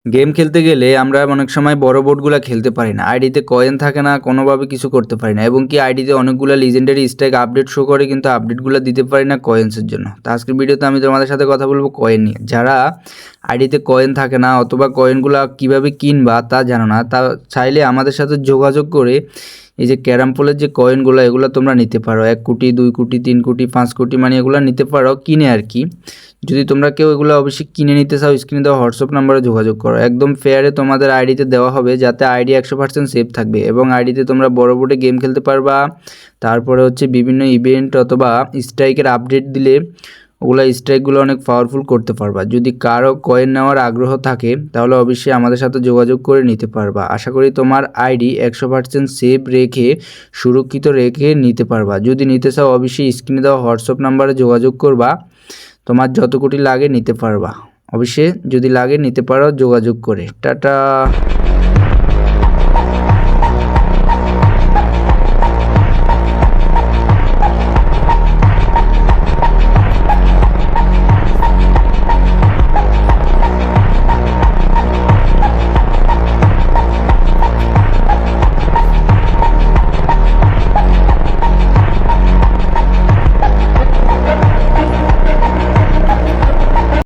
Game খেলতে গেলে আমরা অনেক সময় বড় বোর্ডগুলা খেলতে পারি না, আইডিতে কয়েন থাকে না, কোনোভাবে কিছু করতে পারি না, এবং কি আইডিতে অনেকগুলো লিজেন্ডারি স্ট্রাইক আপডেট শো করে কিন্তু আপডেটগুলো দিতে পারি না কয়েন্সের জন্য। তো আজকের ভিডিওতে আমি তোমাদের সাথে কথা বলবো কয়েন নিয়ে। যারা আইডিতে কয়েন থাকে না অথবা কয়েনগুলো কিভাবে কিনবা তা জানো না, তা চাইলে আমাদের সাথে যোগাযোগ করে এই যে ক্যারাম পোলের যে কয়েনগুলো এগুলো তোমরা নিতে পারো। 1 কোটি 2 কোটি 3 কোটি 5 কোটি মানে এগুলো নিতে পারো কিনে আর কি। যদি তোমরা কেউ এগুলো অবশ্যই কিনে নিতে চাও স্ক্রিনে দেওয়া হোয়াটসঅ্যাপ নাম্বারে যোগাযোগ করো। একদম ফেয়ারে তোমাদের আইডিতে দেওয়া হবে যাতে আইডি 100% সেফ থাকবে এবং আইডিতে তোমরা বড় বোর্ডে গেম খেলতে পারবা। তারপরে হচ্ছে বিভিন্ন ইভেন্ট অথবা স্ট্রাইকের আপডেট দিলে ওগুলো স্ট্রাইকগুলো অনেক পাওয়ারফুল করতে পারবা। যদি কারো কয়েন নেওয়ার আগ্রহ থাকে তাহলে অবশ্যই আমাদের সাথে যোগাযোগ করে নিতে পারবা। আশা করি তোমার আইডি 100% সেভ রেখে সুরক্ষিত রেখে নিতে পারবা। যদি নিতে চাও অবশ্যই স্ক্রিনে দেওয়া হোয়াটসঅ্যাপ নাম্বারে যোগাযোগ করবা। তোমার যত কোটি লাগে নিতে পারবা। অবশ্যই যদি লাগে নিতে পারো যোগাযোগ করে। টাটা।